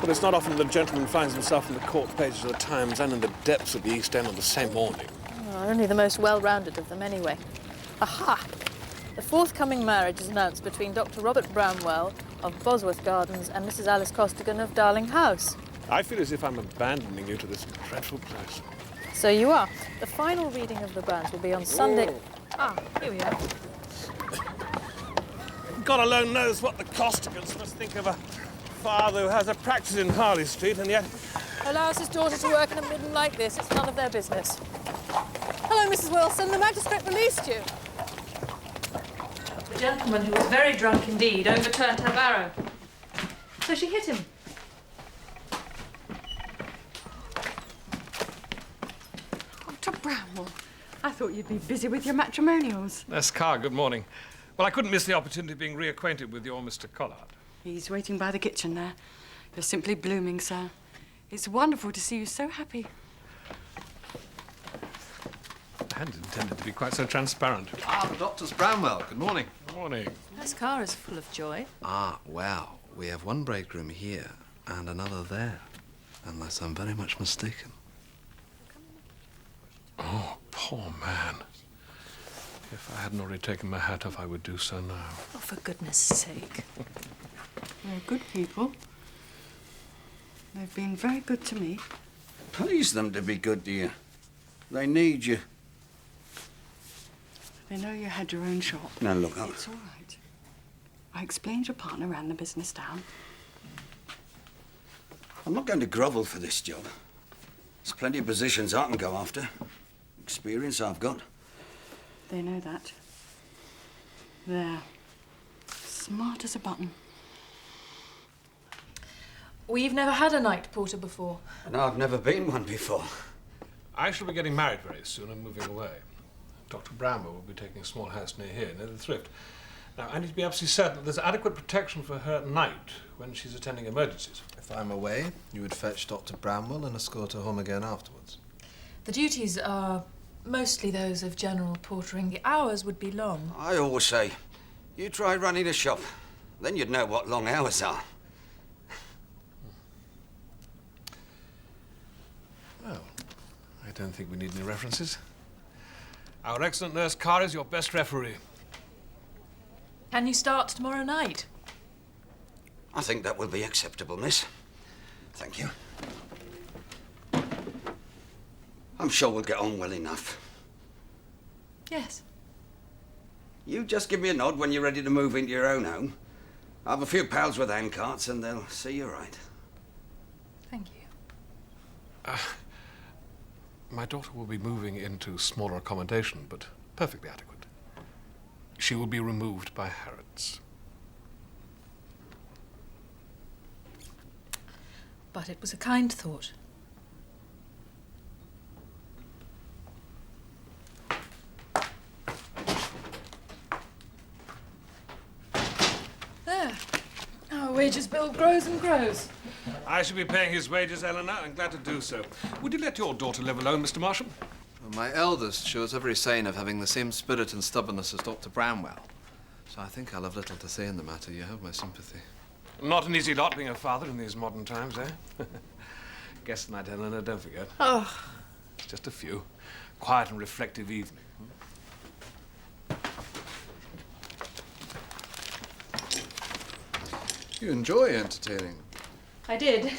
Well, it's not often that a gentleman finds himself in the court pages of the Times and in the depths of the East End on the same morning. Oh, only the most well-rounded of them, anyway. Aha! The forthcoming marriage is announced between Dr. Robert Bramwell of Bosworth Gardens and Mrs. Alice Costigan of Darling House. I feel as if I'm abandoning you to this dreadful place. So you are. The final reading of the branch will be on Sunday. Oh. Ah, here we are. God alone knows what the Costigans must think of a father who has a practice in Harley Street and yet... Allows his daughter to work in a midden like this. It's none of their business. Hello, Mrs. Wilson. The magistrate released you. The gentleman, who was very drunk indeed, overturned her barrow. So she hit him. Dr. Bramwell, I thought you'd be busy with your matrimonials. Miss Carr, good morning. Well, I couldn't miss the opportunity of being reacquainted with your Mr. Collard. He's waiting by the kitchen there. You're simply blooming, sir. It's wonderful to see you so happy. I hadn't intended to be quite so transparent. Ah, Doctors Bramwell, good morning. Good morning. This car is full of joy. Ah, well, we have one bridegroom here and another there, unless I'm very much mistaken. Oh, poor man. If I hadn't already taken my hat off, I would do so now. Oh, for goodness sake. They're good people. They've been very good to me. Please them to be good to you. They need you. They know you had your own shop. Now, look, It's all right. I explained your partner ran the business down. I'm not going to grovel for this job. There's plenty of positions I can go after. Experience I've got. They know that. They're smart as a button. We've never had a night porter before. And I've never been one before. I shall be getting married very soon and moving away. Dr. Bramwell will be taking a small house near here, near the Thrift. Now, I need to be absolutely certain that there's adequate protection for her at night when she's attending emergencies. If I'm away, you would fetch Dr. Bramwell and escort her home again afterwards. The duties are mostly those of general portering. The hours would be long. I always say, you try running a shop, then you'd know what long hours are. Well, I don't think we need any references. Our excellent nurse Carr is your best referee. Can you start tomorrow night? I think that will be acceptable, miss. Thank you. I'm sure we'll get on well enough. Yes. You just give me a nod when you're ready to move into your own home. I have a few pals with handcarts and they'll see you right. Thank you. My daughter will be moving into smaller accommodation, but perfectly adequate. She will be removed by Harrods. But it was a kind thought. There. Our wages bill grows and grows. I shall be paying his wages, Eleanor, and glad to do so. Would you let your daughter live alone, Mr. Marsham? Well, my eldest shows every sign of having the same spirit and stubbornness as Dr. Bramwell. So I think I'll have little to say in the matter. You have my sympathy. Not an easy lot being a father in these modern times, eh? Guest night, Eleanor, don't forget. Oh. It's just a few. Quiet and reflective evening. You enjoy entertaining. I did.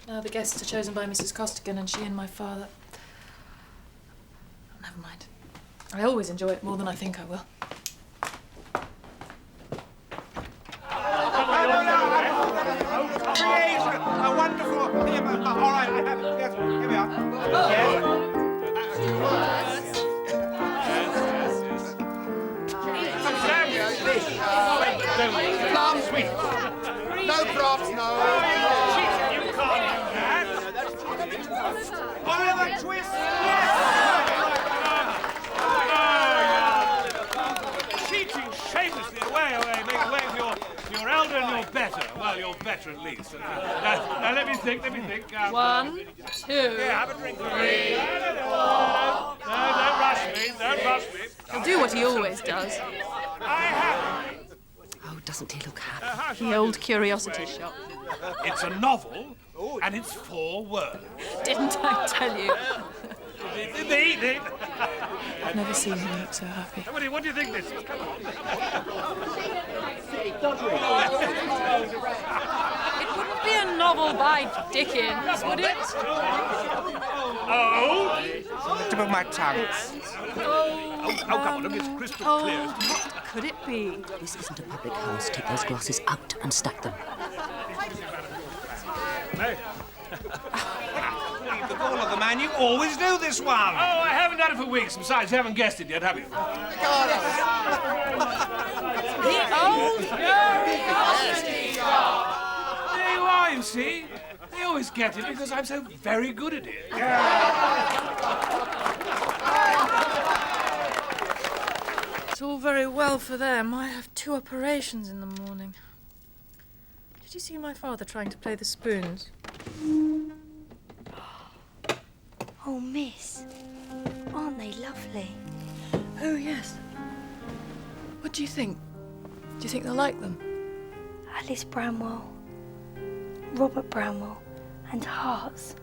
Now the guests are chosen by Mrs. Costigan and she and my father. Never mind. I always enjoy it more than I think I will. A wonderful... all right, I have it. Yes, here we are. Plum sweet. No props, no. You can't do that. Oliver Twist. Cheating shamelessly away. Make way for your elder and your better. Well, you're better at least. Now let me think. 1, 2, Yeah, have a drink. 3, 4. No, don't rush me. He'll do what he always does. I have Doesn't he look happy? The old curiosity shop. It's a novel, and it's 4 words. Didn't I tell you? They. I've never seen him look so happy. What do you think this is? Come on. It wouldn't be a novel by Dickens, would it? Oh! Tip of my tongue. Oh, come on, look, it's crystal clear. What could it be? This isn't a public house. Take those glasses out and stack them. Hey. The call of the man, you always do this one. Oh, I haven't done it for weeks. Besides, you haven't guessed it yet, have you? The old curiosity shop. There you are, you see. They always get it because I'm so very good at it. It's all very well for them. I have 2 operations in the morning. Did you see my father trying to play the spoons? Oh, miss, aren't they lovely? Oh, yes. What do you think? Do you think they'll like them? Alice Bramwell, Robert Bramwell, and hearts.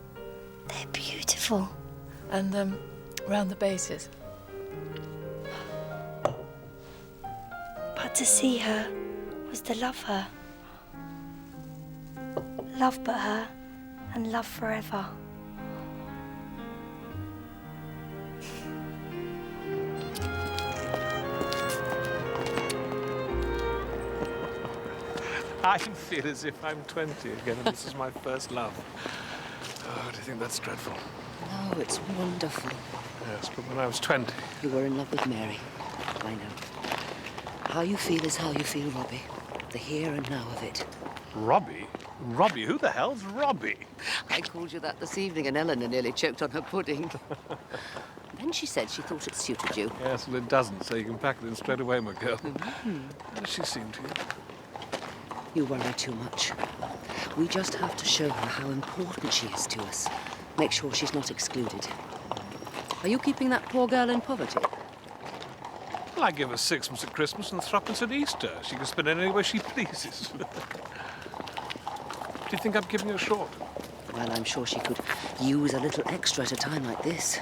They're beautiful. And, round the bases. But to see her was to love her. Love but her, and love forever. I feel as if I'm 20 again, and this is my first love. Oh, do you think that's dreadful? No, it's wonderful. Yes, but when I was 20... You were in love with Mary. I know. How you feel is how you feel, Robbie. The here and now of it. Robbie? Robbie? Who the hell's Robbie? I called you that this evening, and Eleanor nearly choked on her pudding. Then she said she thought it suited you. Yes, well, it doesn't, so you can pack it in straight away, my girl. How does she seem to you? You worry too much. We just have to show her how important she is to us. Make sure she's not excluded. Are you keeping that poor girl in poverty? Well, I give her 6pence at Christmas and 3pence at Easter. She can spend it any way she pleases. Do you think I'm giving her short? Well, I'm sure she could use a little extra at a time like this.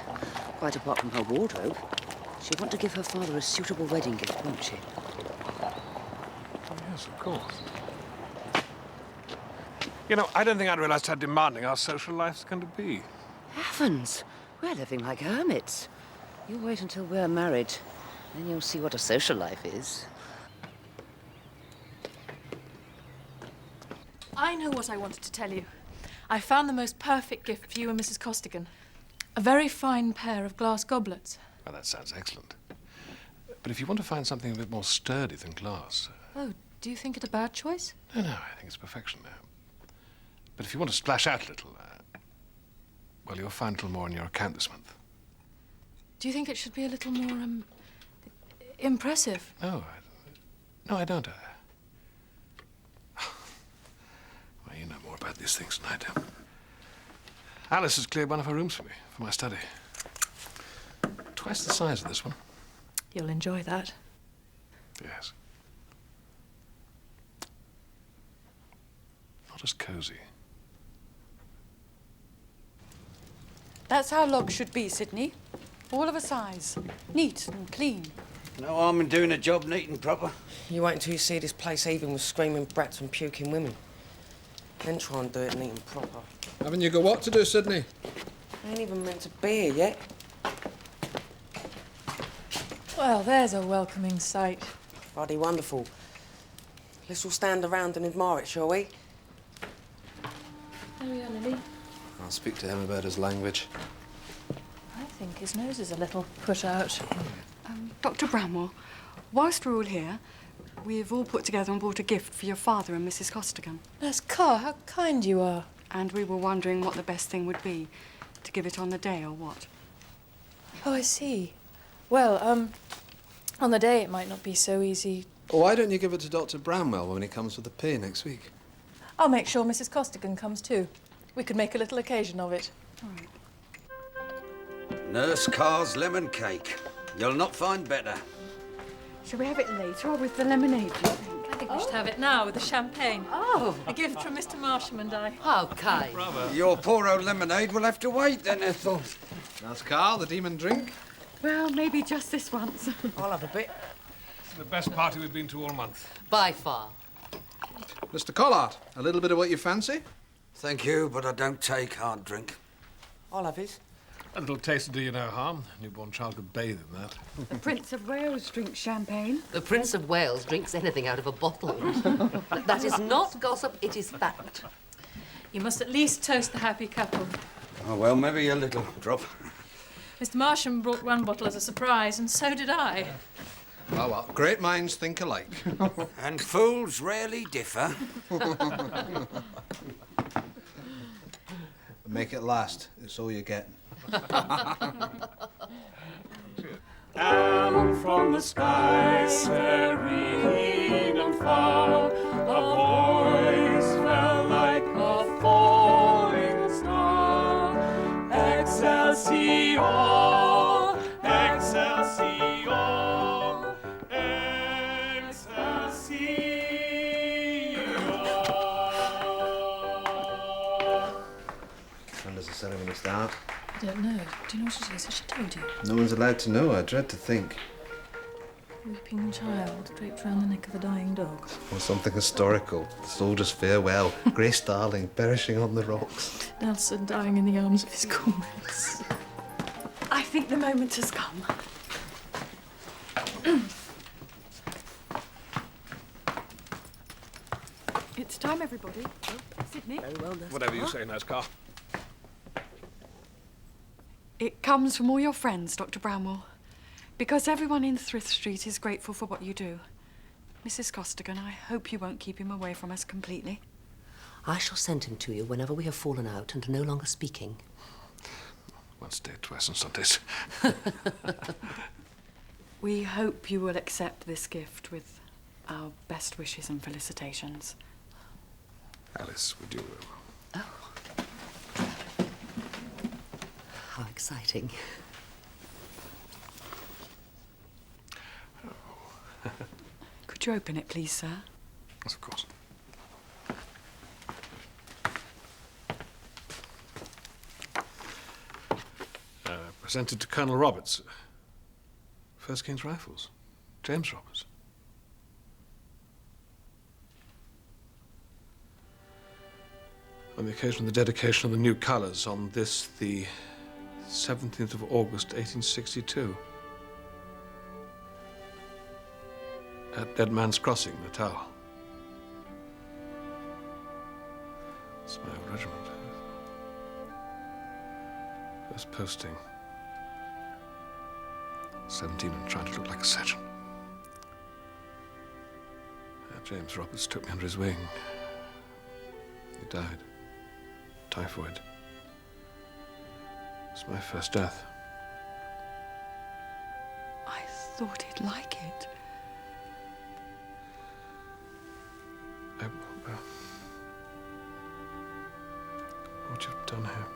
Quite apart from her wardrobe. She'll want to give her father a suitable wedding gift, won't she? Oh, yes, of course. You know, I don't think I'd realised how demanding our social life's going to be. Heavens! We're living like hermits. You wait until we're married, then you'll see what a social life is. I know what I wanted to tell you. I found the most perfect gift for you and Mrs. Costigan. A very fine pair of glass goblets. Well, that sounds excellent. But if you want to find something a bit more sturdy than glass... Oh, do you think it a bad choice? No, I think it's perfection now. But if you want to splash out a little, well, you'll find a little more in your account this month. Do you think it should be a little more, impressive? No, I don't. Well, you know more about these things than I do. Alice has cleared one of her rooms for me, for my study. Twice the size of this one. You'll enjoy that. Yes. Not as cosy. That's how logs should be, Sydney. All of a size. Neat and clean. No harm in doing a job neat and proper. You wait until you see this place heaving with screaming brats and puking women. Then try and do it neat and proper. Haven't you got what to do, Sydney? I ain't even meant to be here yet. Well, there's a welcoming sight. Bloody wonderful. Let's all stand around and admire it, shall we? There we are, Lily. I'll speak to him about his language. I think his nose is a little put out. Dr. Bramwell, whilst we're all here, we've all put together and bought a gift for your father and Mrs. Costigan. Nurse Carr, how kind you are. And we were wondering what the best thing would be. To give it on the day or what? Oh, I see. Well, on the day it might not be so easy. Why don't you give it to Dr. Bramwell when he comes with the pay next week? I'll make sure Mrs. Costigan comes too. We could make a little occasion of it. All right. Nurse Carr's lemon cake. You'll not find better. Shall we have it later or with the lemonade, do you think? I think we should have it now with the champagne. Oh. A gift from Mr. Marsham and I. How kind. Bravo. Your poor old lemonade will have to wait then, Ethel. That's Carl, the demon drink. Well, maybe just this once. I'll have a bit. It's the best party we've been to all month. By far. Mr. Collard, a little bit of what you fancy? Thank you, but I don't take hard drink. I'll have his. A little taste will do you no harm. Newborn child could bathe in that. The Prince of Wales drinks champagne. The Prince of Wales drinks anything out of a bottle. That is not gossip, it is fact. You must at least toast the happy couple. Oh, well, maybe a little drop. Mr. Marsham brought one bottle as a surprise, and so did I. Oh, well, great minds think alike. And fools rarely differ. Make it last. It's all you're getting. Down from the sky, serene and far, a voice fell like a falling star. Excelsior, Excelsior, Excelsior. When does the ceremony start? I don't know. Do you know what it is? Has she told you? No one's allowed to know. I dread to think. Weeping child draped round the neck of a dying dog. Or something historical. The soldier's farewell. Grace Darling perishing on the rocks. Nelson dying in the arms of his comrades. I think the moment has come. It's time, everybody. Sydney. Very well done. Whatever you say, nice car. It comes from all your friends, Dr. Bramwell. Because everyone in Thrift Street is grateful for what you do. Mrs. Costigan, I hope you won't keep him away from us completely. I shall send him to you whenever we have fallen out and are no longer speaking. Once a day, twice on Sundays. We hope you will accept this gift with our best wishes and felicitations. Alice, would you... How exciting. Could you open it, please, sir? Yes, of course. Presented to Colonel Roberts. First King's Rifles. James Roberts. On the occasion of the dedication of the new colours on this, the 17th of August, 1862. At Dead Man's Crossing, Natal. It's my old regiment. First posting. 17 and trying to look like a sergeant. James Roberts took me under his wing. He died. Typhoid. It's my first death. I thought he'd like it. What you've done here.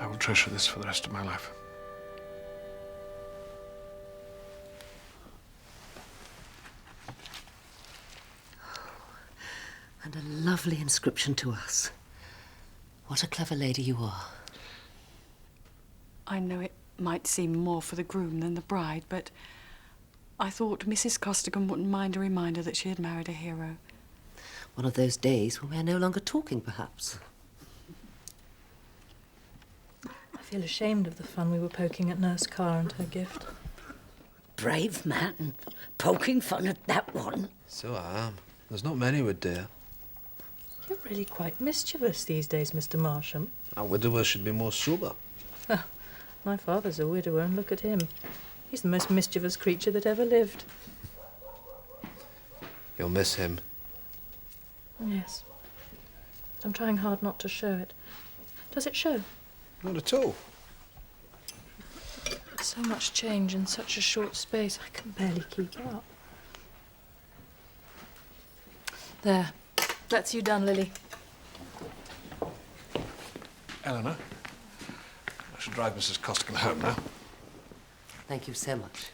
I will treasure this for the rest of my life. And a lovely inscription to us. What a clever lady you are. I know it might seem more for the groom than the bride, but I thought Mrs. Costigan wouldn't mind a reminder that she had married a hero. One of those days when we are no longer talking, perhaps. I feel ashamed of the fun we were poking at Nurse Carr and her gift. Brave man, poking fun at that one. So I am. There's not many would dare. You're really quite mischievous these days, Mr. Marsham. A widower should be more sober. My father's a widower, and look at him. He's the most mischievous creature that ever lived. You'll miss him. Yes. But I'm trying hard not to show it. Does it show? Not at all. So much change in such a short space, I can barely keep up. There. That's you done, Lily. Eleanor, drive Mrs. Costigan home now. Thank you so much.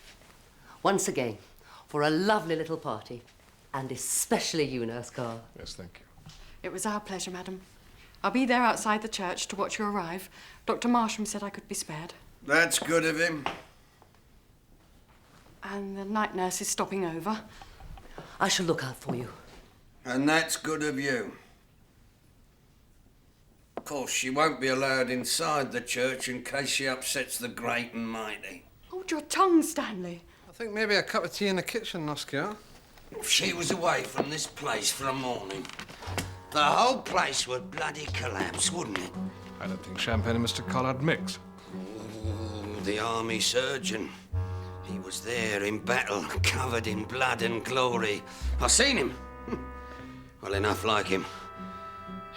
Once again, for a lovely little party. And especially you, Nurse Carr. Yes, thank you. It was our pleasure, madam. I'll be there outside the church to watch you arrive. Dr. Marsham said I could be spared. That's good of him. And the night nurse is stopping over. I shall look out for you. And that's good of you. Of course, she won't be allowed inside the church in case she upsets the great and mighty. Hold your tongue, Stanley. I think maybe a cup of tea in the kitchen, Oscar. If she was away from this place for a morning, the whole place would bloody collapse, wouldn't it? I don't think champagne and Mr. Collard mix. Ooh, the army surgeon. He was there in battle, covered in blood and glory. I seen him. Well, enough like him.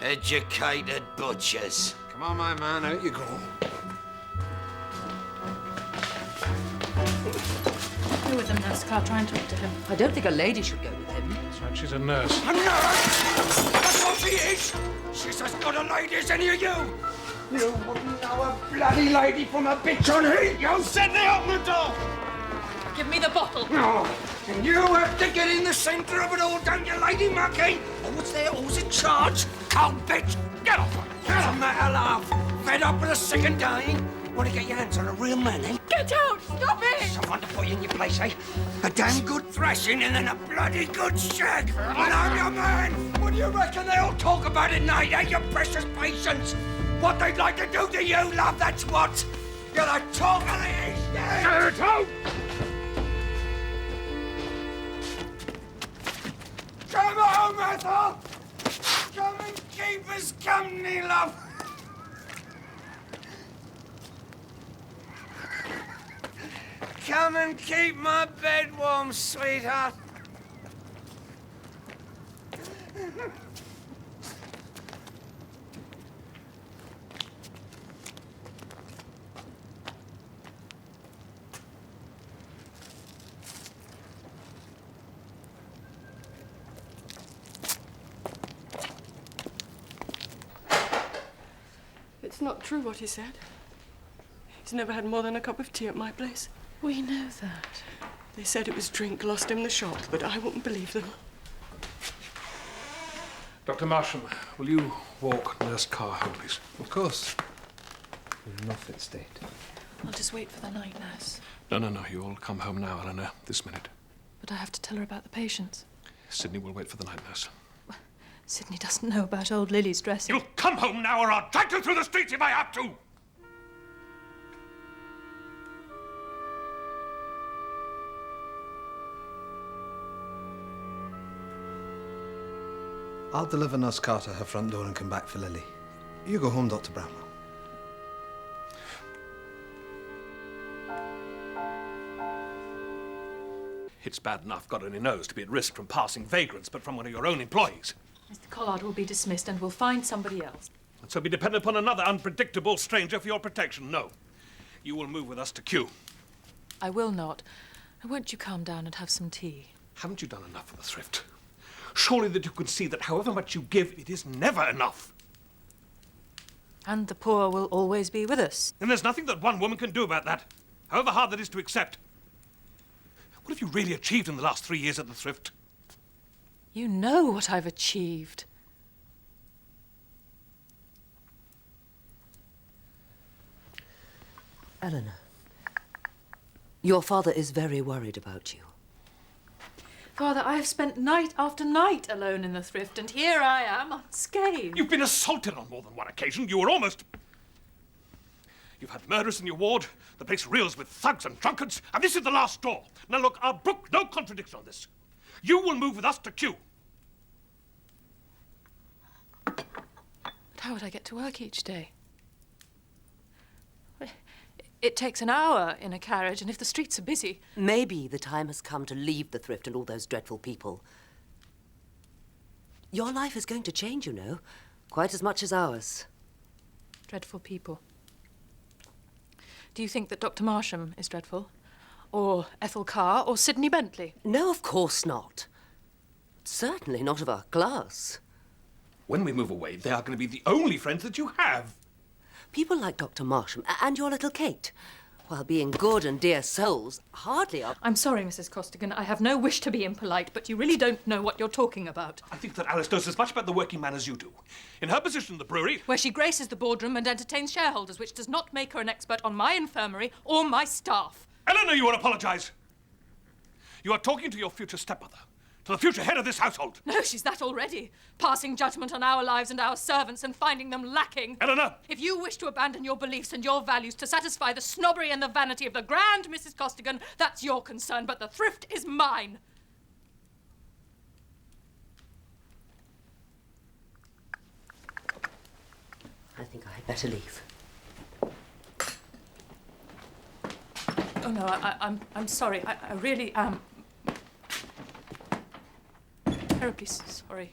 Educated butchers. Come on, my man, out you go. Go with them, Nurse Carr. Try and talk to him. I don't think a lady should go with him. That's right, she's a nurse. A nurse? That's what she is! She's as good a lady as any of you! You wouldn't know a bloody lady from a bitch on heat! You Sydney, open the door! Give me the bottle. No, and you have to get in the centre of it all, don't you, Lady Mucky? Oh, what's there? Who's in charge? Cold bitch! Get off her! Get a matter, love! Fed up with a second day? Want to get your hands on a real man, eh? Get out! Stop it! Someone to put you in your place, eh? A damn good thrashing and then a bloody good shag. And I'm your man. What do you reckon they all talk about at night, eh, you precious patients? What they'd like to do to you, love, that's what. You're the talk of the East, eh? Get out! Come home, Ethel! Come and keep us company, love. Come and keep my bed warm, sweetheart. It's not true what he said. He's never had more than a cup of tea at my place. We know that. They said it was drink lost in the shop, but I wouldn't believe them. Dr. Marsham, will you walk Nurse Carr home, please? Of course. We're in no fit state. I'll just wait for the night nurse. No, you all come home now, Eleanor, this minute. But I have to tell her about the patients. Sydney will wait for the night nurse. Sydney doesn't know about old Lily's dressing. You'll come home now or I'll drag you through the streets if I have to! I'll deliver Nurse Carr to her front door and come back for Lily. You go home, Dr. Bramwell. It's bad enough God only knows to be at risk from passing vagrants, but from one of your own employees. Mr. Collard will be dismissed and we'll find somebody else. And so be dependent upon another unpredictable stranger for your protection. No. You will move with us to Kew. I will not. Won't you calm down and have some tea? Haven't you done enough for the Thrift? Surely that you can see that however much you give, it is never enough. And the poor will always be with us. And there's nothing that one woman can do about that, however hard that is to accept. What have you really achieved in the last 3 years at the Thrift? You know what I've achieved. Eleanor, your father is very worried about you. Father, I have spent night after night alone in the Thrift, and here I am, unscathed. You've been assaulted on more than one occasion. You were almost... You've had murderers in your ward. The place reels with thugs and drunkards, and this is the last straw. Now look, I'll brook no contradiction on this. You will move with us to Kew. But how would I get to work each day? It takes an hour in a carriage, and if the streets are busy... Maybe the time has come to leave the Thrift and all those dreadful people. Your life is going to change, you know, quite as much as ours. Dreadful people. Do you think that Dr. Marsham is dreadful? Or Ethel Carr? Or Sydney Bentley? No, of course not. Certainly not of our class. When we move away, they are going to be the only friends that you have. People like Dr. Marsham and your little Kate, while being good and dear souls, hardly are... I'm sorry, Mrs. Costigan. I have no wish to be impolite, but you really don't know what you're talking about. I think that Alice knows as much about the working man as you do. In her position in the brewery... Where she graces the boardroom and entertains shareholders, which does not make her an expert on my infirmary or my staff. Eleanor, you will apologise. You are talking to your future stepmother, to the future head of this household. No, she's that already. Passing judgment on our lives and our servants and finding them lacking. Eleanor! If you wish to abandon your beliefs and your values to satisfy the snobbery and the vanity of the grand Mrs. Costigan, that's your concern, but the thrift is mine. I think I had better leave. Oh, no, I'm sorry. I really am terribly sorry.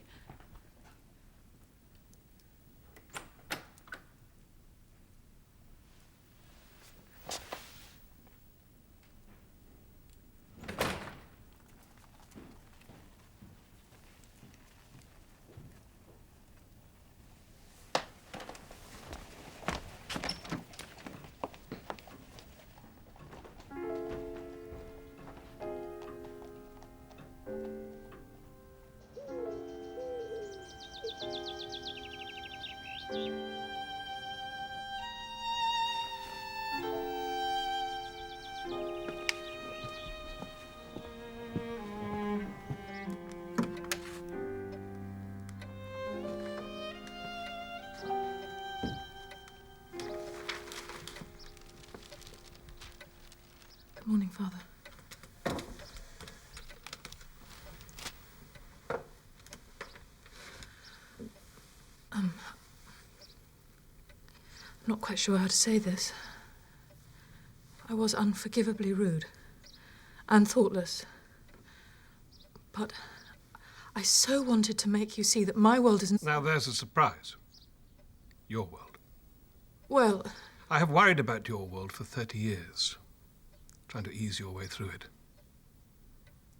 Good morning, Father. I'm not quite sure how to say this. I was unforgivably rude and thoughtless. But I so wanted to make you see that my world isn't... Now there's a surprise. Your world. Well... I have worried about your world for 30 years, trying to ease your way through it.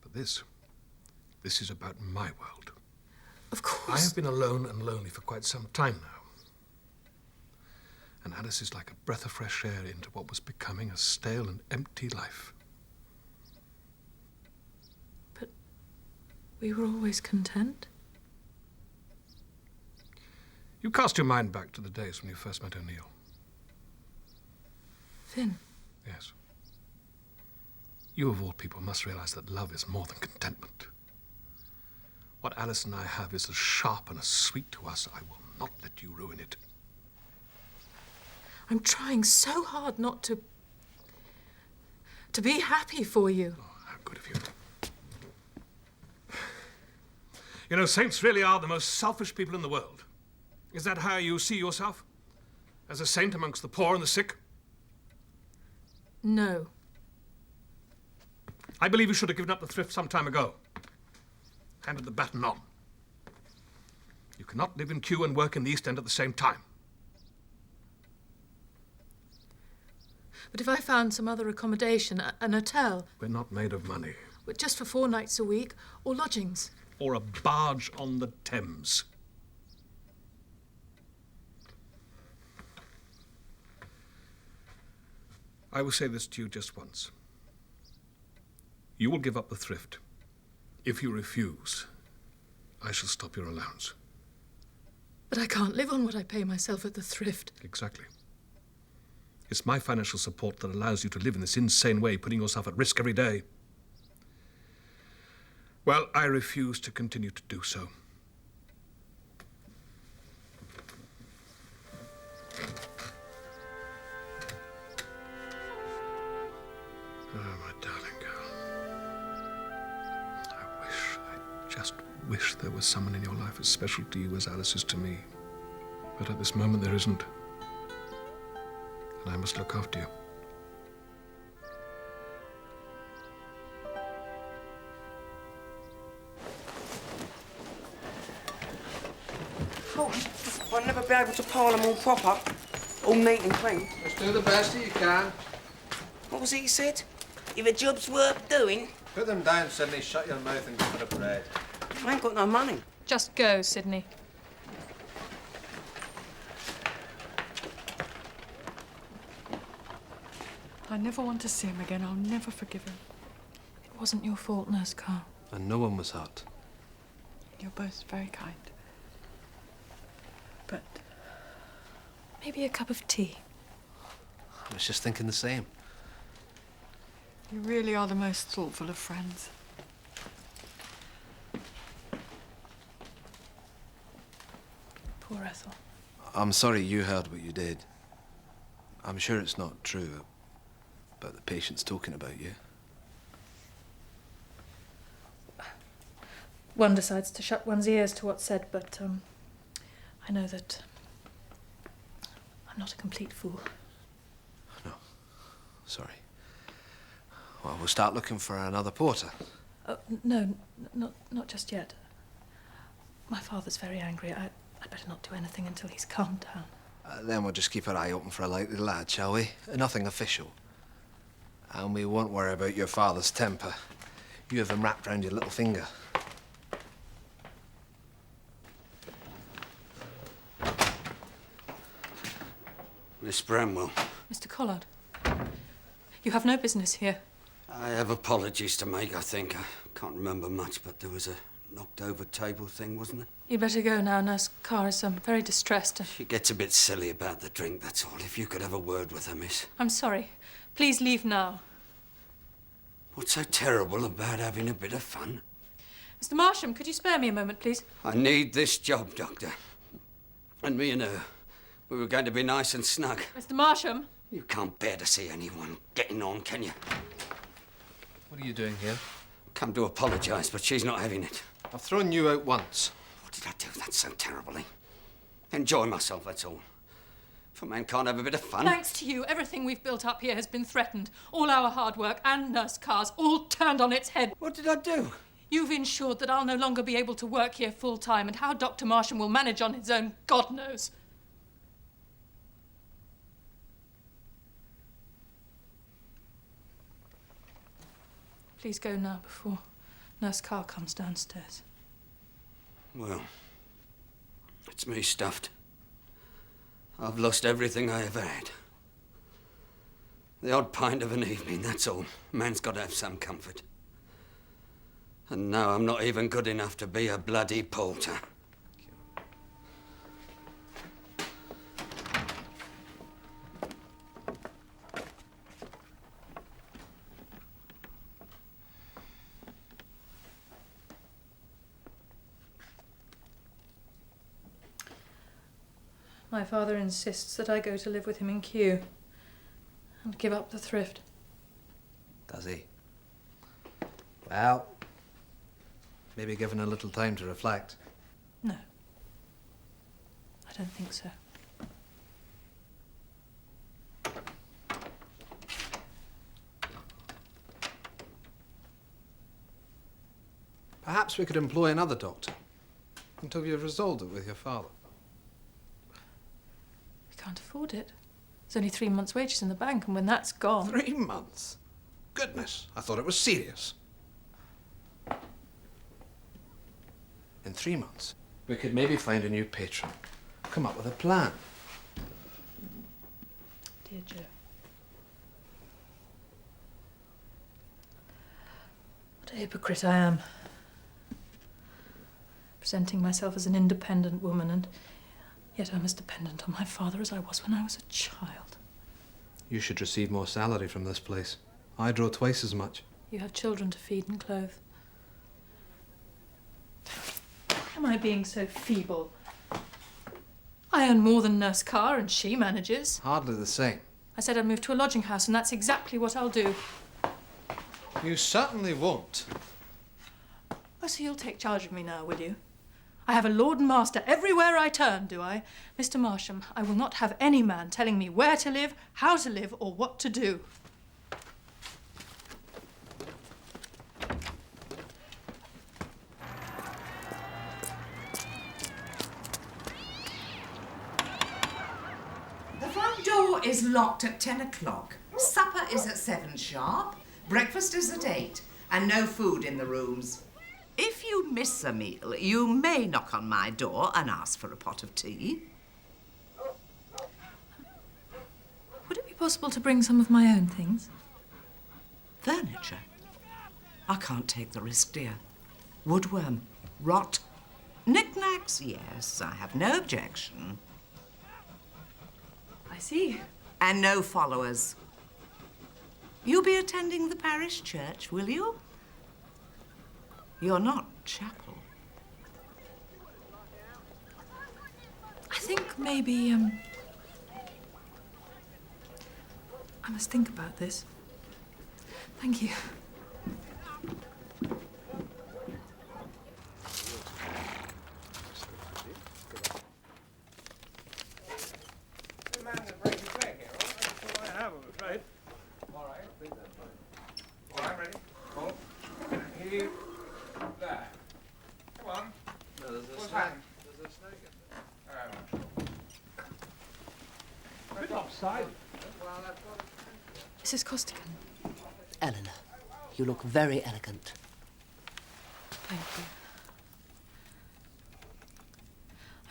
But this is about my world. Of course. I have been alone and lonely for quite some time now. And Alice is like a breath of fresh air into what was becoming a stale and empty life. But we were always content. You cast your mind back to the days when you first met O'Neill. Finn. Yes. You, of all people, must realize that love is more than contentment. What Alice and I have is as sharp and as sweet to us. I will not let you ruin it. I'm trying so hard not to be happy for you. Oh, how good of you. You know, saints really are the most selfish people in the world. Is that how you see yourself? As a saint amongst the poor and the sick? No. I believe you should have given up the thrift some time ago. Handed the baton on. You cannot live in Kew and work in the East End at the same time. But if I found some other accommodation, an hotel... We're not made of money. But just for 4 nights a week, or lodgings. Or a barge on the Thames. I will say this to you just once. You will give up the thrift. If you refuse, I shall stop your allowance. But I can't live on what I pay myself at the thrift. Exactly. It's my financial support that allows you to live in this insane way, putting yourself at risk every day. Well, I refuse to continue to do so. Oh, my darling girl. I just wish there was someone in your life as special to you as Alice is to me. But at this moment there isn't. And I must look after you. Oh, I'll never be able to pile them all proper, all neat and clean. Just do the best that you can. What was it you said? If a job's worth doing... Put them down, Sydney. Shut your mouth and go for the bread. I ain't got no money. Just go, Sydney. I never want to see him again. I'll never forgive him. It wasn't your fault, Nurse Carr. And no one was hurt. You're both very kind. But maybe a cup of tea. I was just thinking the same. you really are the most thoughtful of friends. Poor Ethel. I'm sorry you heard what you did. I'm sure it's not true about the patients talking about you. One decides to shut one's ears to what's said, but I know that I'm not a complete fool. No, sorry. Well, we'll start looking for another porter. No, not just yet. My father's very angry. I'd better not do anything until he's calmed down. Then we'll just keep our eye open for a likely lad, shall we? Nothing official. And we won't worry about your father's temper. You have him wrapped round your little finger. Miss Bramwell. Mr. Collard, you have no business here. I have apologies to make, I think. I can't remember much, but there was a knocked-over table thing, wasn't there? You'd better go now. Nurse Carr is very distressed. She gets a bit silly about the drink, that's all. If you could have a word with her, miss. I'm sorry. Please leave now. What's so terrible about having a bit of fun? Mr. Marsham, could you spare me a moment, please? I need this job, Doctor. And me and her, we were going to be nice and snug. Mr. Marsham? You can't bear to see anyone getting on, can you? What are you doing here? Come to apologise, but she's not having it. I've thrown you out once. What did I do? That's so terribly. Enjoy myself, that's all. If a man can't have a bit of fun... Thanks to you, everything we've built up here has been threatened. All our hard work and Nurse Carr's all turned on its head. What did I do? You've ensured that I'll no longer be able to work here full-time, and how Dr. Marsham will manage on his own, God knows. Please go now before Nurse Carr comes downstairs. Well, it's me stuffed. I've lost everything I ever had. The odd pint of an evening, that's all. Man's got to have some comfort. And now I'm not even good enough to be a bloody porter. My father insists that I go to live with him in Kew and give up the Thrift. Does he? Well, maybe given a little time to reflect. No. I don't think so. Perhaps we could employ another doctor until you've resolved it with your father. We can't afford it. There's only 3 months' wages in the bank, and when that's gone... 3 months? Goodness, I thought it was serious. In 3 months, we could maybe find a new patron, come up with a plan. Dear Joe. What a hypocrite I am. Presenting myself as an independent woman, and yet I'm as dependent on my father as I was when I was a child. You should receive more salary from this place. I draw twice as much. You have children to feed and clothe. Am I being so feeble? I earn more than Nurse Carr, and she manages. Hardly the same. I said I'd move to a lodging house, and that's exactly what I'll do. You certainly won't. Oh, so you'll take charge of me now, will you? I have a lord and master everywhere I turn, do I? Mr. Marsham, I will not have any man telling me where to live, how to live, or what to do. The front door is locked at 10 o'clock. Supper is at 7 sharp. Breakfast is at 8. And no food in the rooms. If you miss a meal, you may knock on my door and ask for a pot of tea. Would it be possible to bring some of my own things? Furniture? I can't take the risk, dear. Woodworm, rot, knickknacks, yes, I have no objection. I see. And no followers. You'll be attending the parish church, will you? You're not chapel. I think maybe, I must think about this. Thank you. Mrs. Costigan. Eleanor, you look very elegant. Thank you.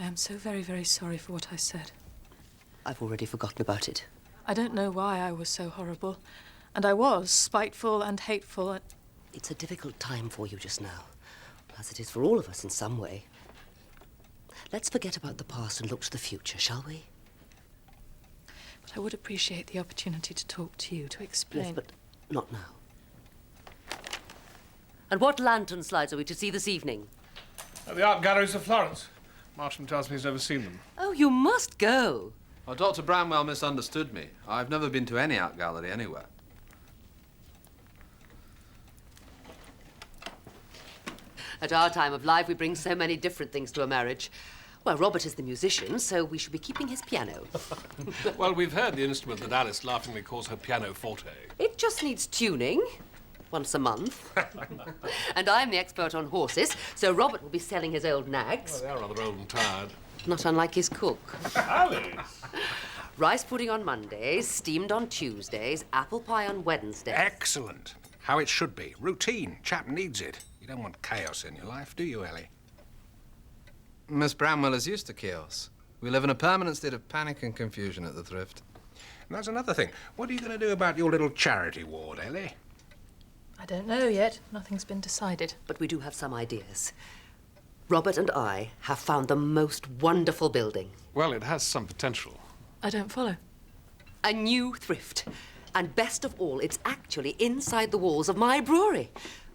I am so very, very sorry for what I said. I've already forgotten about it. I don't know why I was so horrible. And I was spiteful and hateful. It's a difficult time for you just now, as it is for all of us in some way. Let's forget about the past and look to the future, shall we? But I would appreciate the opportunity to talk to you, to explain. Yes, but not now. And what lantern slides are we to see this evening? At the art galleries of Florence. Marsham tells me he's never seen them. Oh, you must go. Oh, Dr. Bramwell misunderstood me. I've never been to any art gallery anywhere. At our time of life, we bring so many different things to a marriage. Well, Robert is the musician, so we should be keeping his piano. Well, we've heard the instrument that Alice laughingly calls her pianoforte. It just needs tuning once a month. And I'm the expert on horses, so Robert will be selling his old nags. Well, they are rather old and tired. Not unlike his cook. Alice! Rice pudding on Mondays, steamed on Tuesdays, apple pie on Wednesdays. Excellent. How it should be. Routine. Chap needs it. You don't want chaos in your life, do you, Ellie? Miss Bramwell is used to chaos. We live in a permanent state of panic and confusion at the Thrift. And that's another thing. What are you going to do about your little charity ward, Ellie? I don't know yet. Nothing's been decided. But we do have some ideas. Robert and I have found the most wonderful building. Well, it has some potential. I don't follow. A new Thrift. And best of all, it's actually inside the walls of my brewery.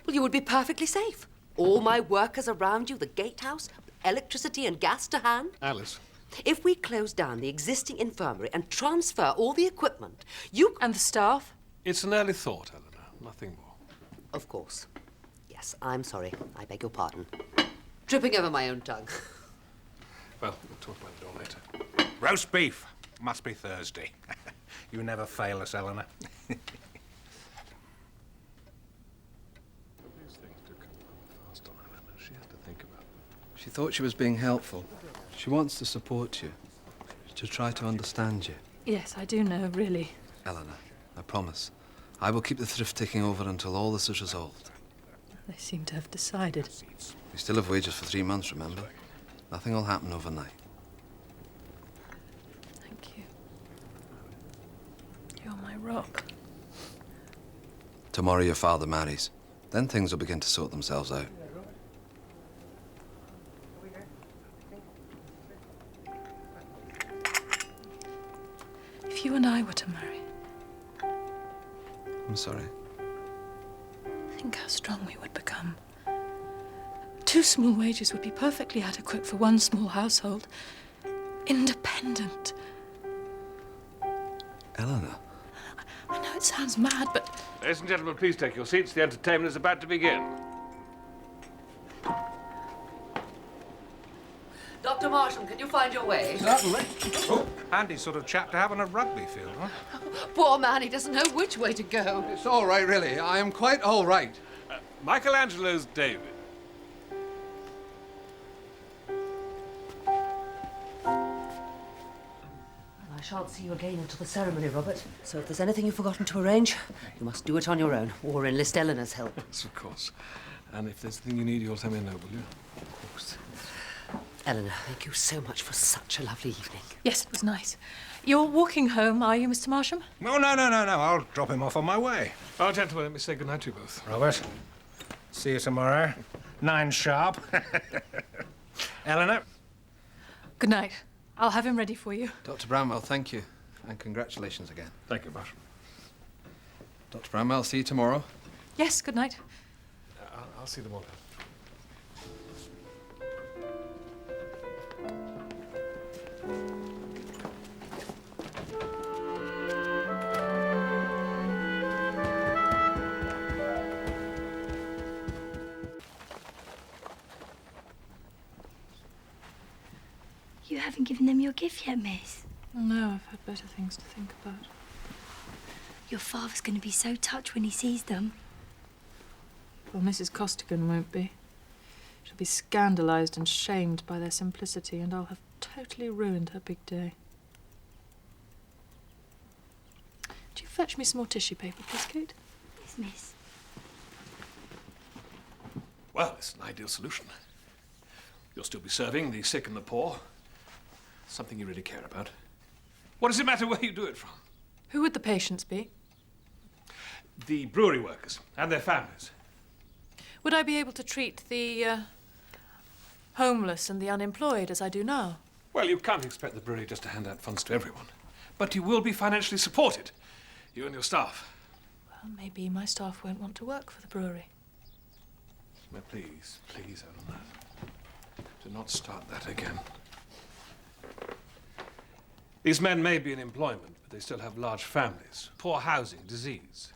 Well, you would be perfectly safe. All my workers around you, the gatehouse, electricity and gas to hand. Alice. If we close down the existing infirmary and transfer all the equipment, you... And the staff? It's an early thought, Eleanor. Nothing more. Of course. Yes, I'm sorry. I beg your pardon. Tripping over my own tongue. Well, we'll talk about it all later. Roast beef. Must be Thursday. You never fail us, Eleanor. These things do come fast on Eleanor. She has to think about them. She thought she was being helpful. She wants to support you, to try to understand you. Yes, I do know, really. Eleanor, I promise. I will keep the Thrift ticking over until all this is resolved. They seem to have decided. We still have wages for 3 months, remember? Nothing will happen overnight. Thank you. You're my rock. Tomorrow your father marries. Then things will begin to sort themselves out. If you and I were to marry, I'm sorry. think how strong we would become. 2 small wages would be perfectly adequate for 1 small household. Independent. Eleanor. I know it sounds mad, but... Ladies and gentlemen, please take your seats. The entertainment is about to begin. Dr. Marsham, can you find your way? Certainly. Oh, handy sort of chap to have on a rugby field, huh? Poor man, he doesn't know which way to go. It's all right, really. I am quite all right. Michelangelo's David. I shan't see you again until the ceremony, Robert. So if there's anything you've forgotten to arrange, you must do it on your own, or enlist Eleanor's help. Yes, of course. And if there's anything you need, you'll let me know, will you? Of course. Eleanor, thank you so much for such a lovely evening. Yes, it was nice. You're walking home, are you, Mr. Marsham? Oh, no. I'll drop him off on my way. Oh, gentlemen, let me say good night to you both. Robert, see you tomorrow. 9 sharp. Eleanor? Good night. I'll have him ready for you. Dr. Bramwell, thank you. And congratulations again. Thank you, Marsham. Dr. Bramwell, see you tomorrow. Yes, good night. I'll see them all. You haven't given them your gift yet, miss. No, I've had better things to think about. Your father's going to be so touched when he sees them. Well, Mrs. Costigan won't be. She'll be scandalised and shamed by their simplicity, and I'll have totally ruined her big day. Do you fetch me some more tissue paper, please, Kate? Yes, miss. Well, it's an ideal solution. You'll still be serving the sick and the poor. Something you really care about. What does it matter where you do it from? Who would the patients be? The brewery workers and their families. Would I be able to treat the homeless and the unemployed as I do now? Well, you can't expect the brewery just to hand out funds to everyone. But you will be financially supported, you and your staff. Well, maybe my staff won't want to work for the brewery. Now, please, Eleanor, do not start that again. These men may be in employment, but they still have large families, poor housing, disease.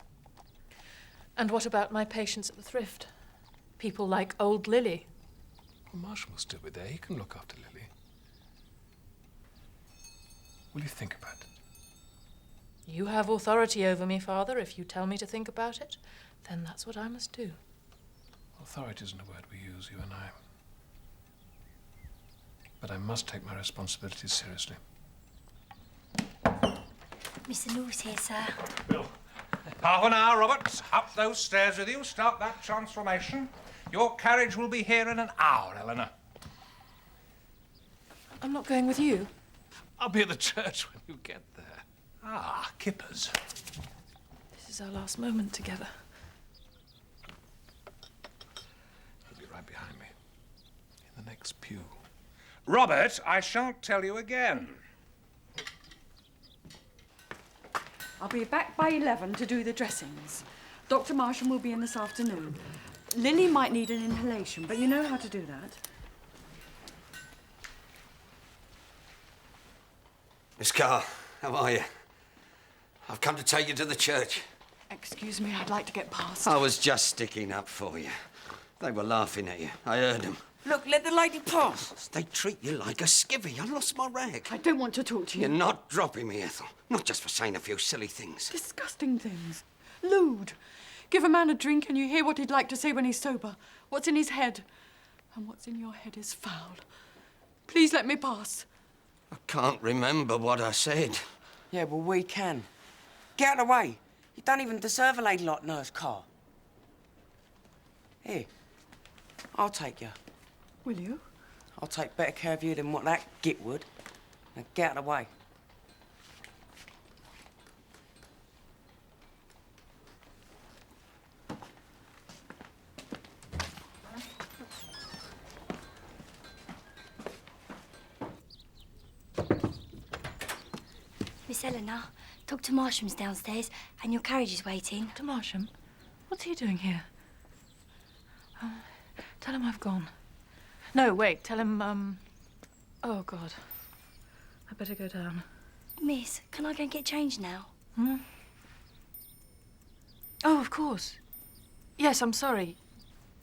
And what about my patients at the Thrift? People like old Lily. Well, Marsham will still be there. He can look after Lily. Will you think about it? You have authority over me, Father. If you tell me to think about it, then that's what I must do. Authority isn't a word we use, you and I. But I must take my responsibilities seriously. Mr. Lewis here, sir. Bill. Half an hour, Robert. Up those stairs with you. Start that transformation. Your carriage will be here in an hour, Eleanor. I'm not going with you. I'll be at the church when you get there. Ah, kippers. This is our last moment together. He'll be right behind me. In the next pew. Robert, I shan't tell you again. I'll be back by 11 to do the dressings. Dr. Marsham will be in this afternoon. Lily might need an inhalation, but you know how to do that. Miss Carr, how are you? I've come to take you to the church. Excuse me, I'd like to get past. I was just sticking up for you. They were laughing at you. I heard them. Look, let the lady pass. They treat you like a skivvy. I lost my rag. I don't want to talk to you. You're not dropping me, Ethel. Not just for saying a few silly things. Disgusting things. Lewd. Give a man a drink and you hear what he'd like to say when he's sober. What's in his head. And what's in your head is foul. Please let me pass. I can't remember what I said. Yeah, well, we can. Get out of the way. You don't even deserve a lady like Nurse Carr. Here, I'll take you. Will you? I'll take better care of you than what that git would. Now get out of the way. Miss Eleanor, Dr. Marsham's downstairs and your carriage is waiting. Dr. Marsham? What's he doing here? Tell him I've gone. No, wait, tell him, oh, God. I better go down. Miss, can I go and get changed now? Hmm? Oh, of course. Yes, I'm sorry.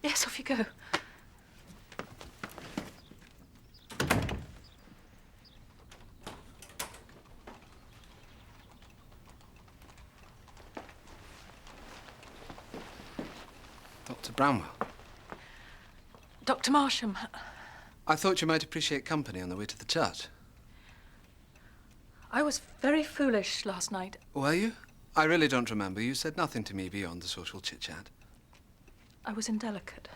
Yes, off you go. Dr. Bramwell. Dr. Marsham. I thought you might appreciate company on the way to the church. I was very foolish last night. Were you? I really don't remember. You said nothing to me beyond the social chit-chat. I was indelicate.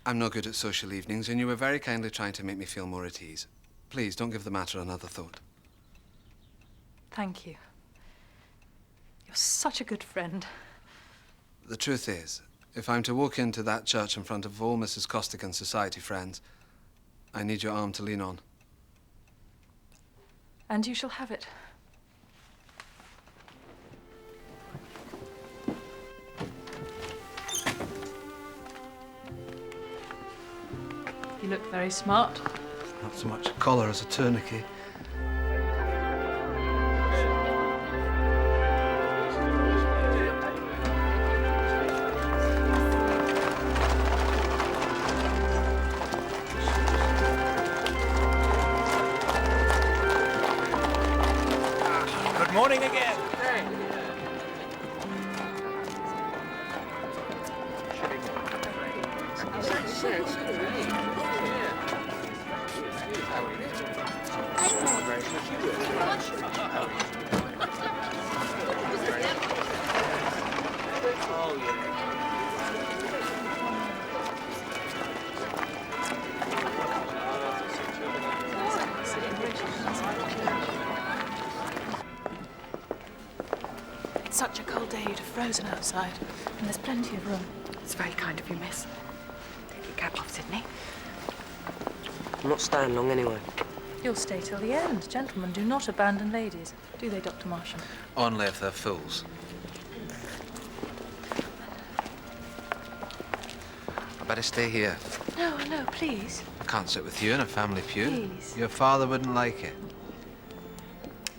I'm no good at social evenings, and you were very kindly trying to make me feel more at ease. Please, don't give the matter another thought. Thank you. You're such a good friend. The truth is, if I'm to walk into that church in front of all Mrs. Costigan's society friends, I need your arm to lean on. And you shall have it. You look very smart. Not so much a collar as a tourniquet. Good morning again. It's such a cold day, you'd have frozen outside. And there's plenty of room. It's very kind of you, miss. Take your cap off, Sydney. I'm not staying long anyway. You'll stay till the end. Gentlemen do not abandon ladies, do they, Dr. Marsham? Only if they're fools. I better stay here. No, no, please. I can't sit with you in a family pew. Please. Your father wouldn't like it.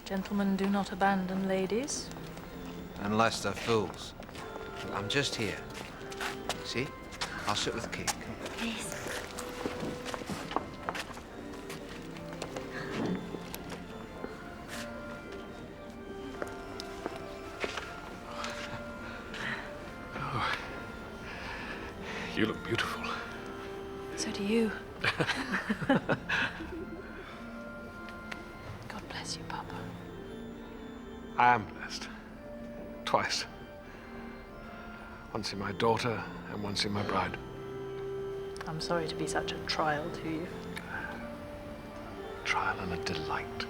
Gentlemen do not abandon ladies. Unless they're fools. I'm just here. See? I'll sit with Kate. Please. You look beautiful. So do you. God bless you, Papa. I am blessed. Twice. Once in my daughter and once in my bride. I'm sorry to be such a trial to you. Trial and a delight.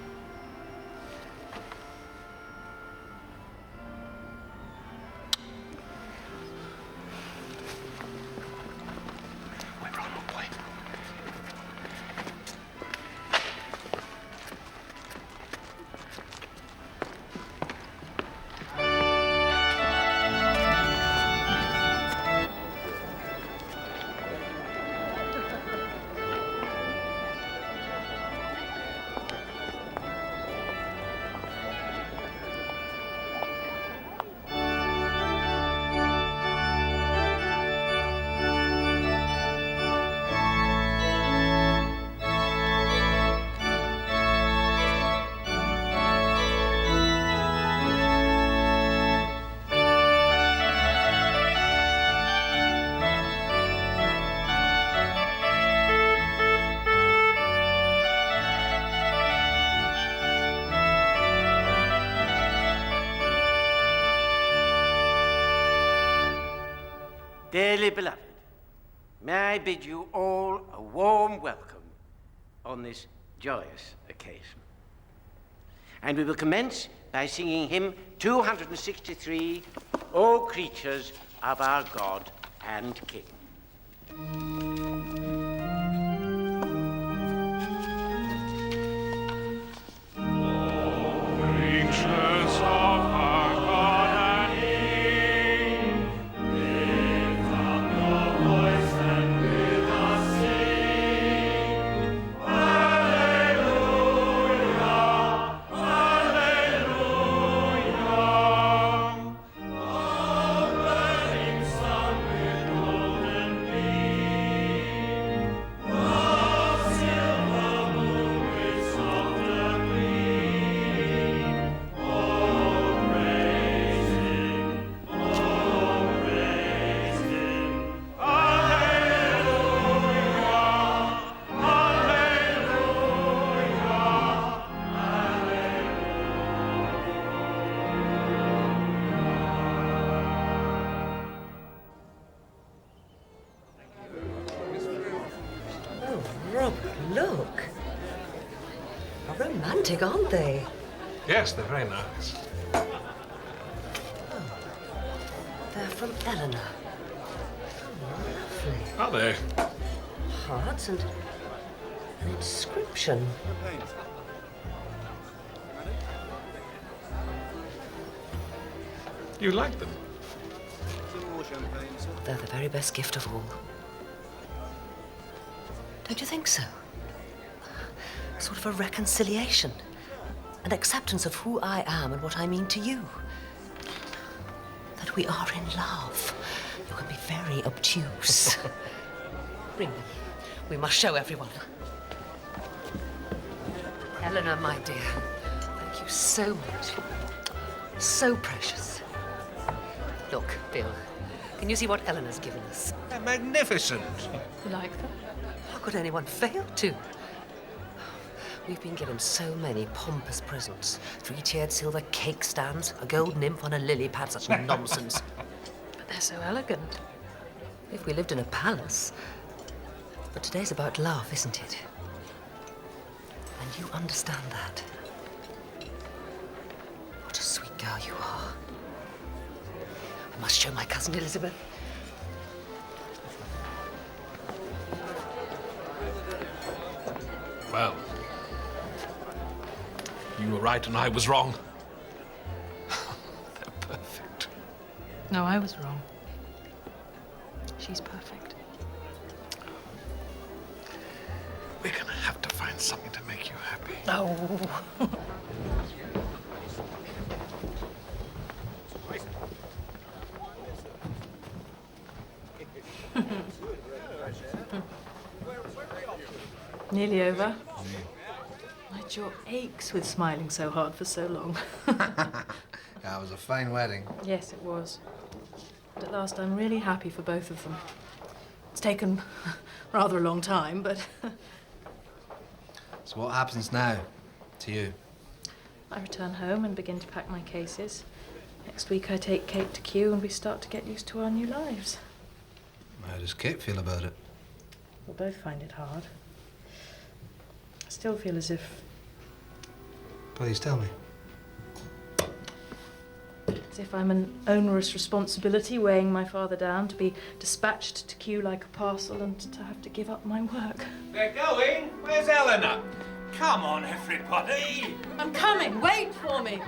Dearly beloved, may I bid you all a warm welcome on this joyous occasion. And we will commence by singing hymn 263, O creatures of our God and King. Creatures of our God and King, lift up your voice and with us sing. Alleluia, Alleluia. O burning sun with golden beams. romantic, aren't they? Yes, they're very nice. They're from Eleanor. Lovely. Are they? Hearts and an inscription. You like them? They're the very best gift of all. Don't you think so? Sort of a reconciliation. An acceptance of who I am and what I mean to you. That we are in love. You can be very obtuse. Bring them. We must show everyone. Eleanor, my dear, thank you so much. So precious. Look, Bill, can you see what Eleanor's given us? They're magnificent. You like them? How could anyone fail to? We've been given so many pompous presents. 3-tiered silver cake stands, a gold nymph on a lily pad, such nonsense. But they're so elegant. If we lived in a palace. But today's about love, isn't it? And you understand that. What a sweet girl you are. I must show my cousin Elizabeth. Well, you were right and I was wrong. They're perfect. No, I was wrong. She's perfect. We're gonna have to find something to make you happy. Oh. Nearly over. My jaw aches with smiling so hard for so long. Yeah, it was a fine wedding. Yes, it was. But at last, I'm really happy for both of them. It's taken rather a long time, but... So what happens now to you? I return home and begin to pack my cases. Next week, I take Kate to Kew and we start to get used to our new lives. How does Kate feel about it? We'll both find it hard. I still feel as if... Please tell me. As if I'm an onerous responsibility weighing my father down to be dispatched to Kew like a parcel and to have to give up my work. They're going? Where's Eleanor? Come on, everybody. I'm coming. Wait for me.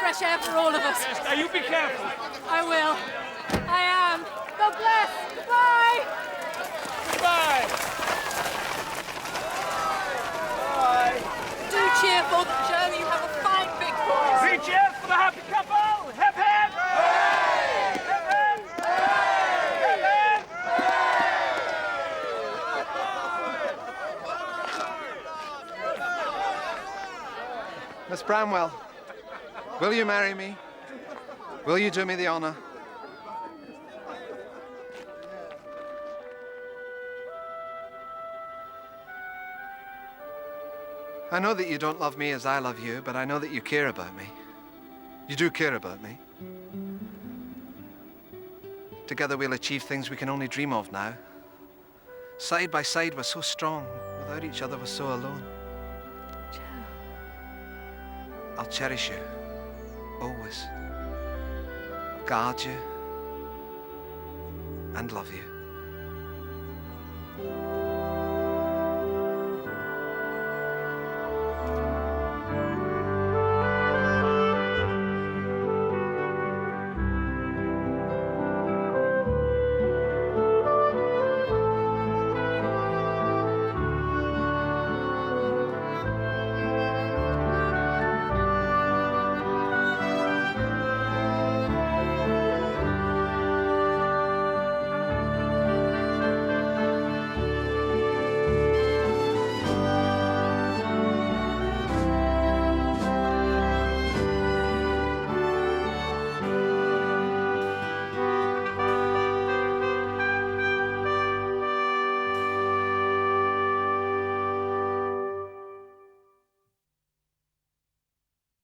Fresh air for all of us. Yes, now you be careful. I will. I am. God bless. Goodbye. Goodbye. Bye. Do cheer for them, Joe. You have a fine big voice. 3 cheers for the happy couple. Hip hip. Hooray! Hip hip. Hip hip. Miss Bramwell, will you marry me? Will you do me the honor? I know that you don't love me as I love you, but I know that you care about me. You do care about me. Together we'll achieve things we can only dream of now. Side by side we're so strong. Without each other we're so alone. I'll cherish you. Always. Guard you. And love you.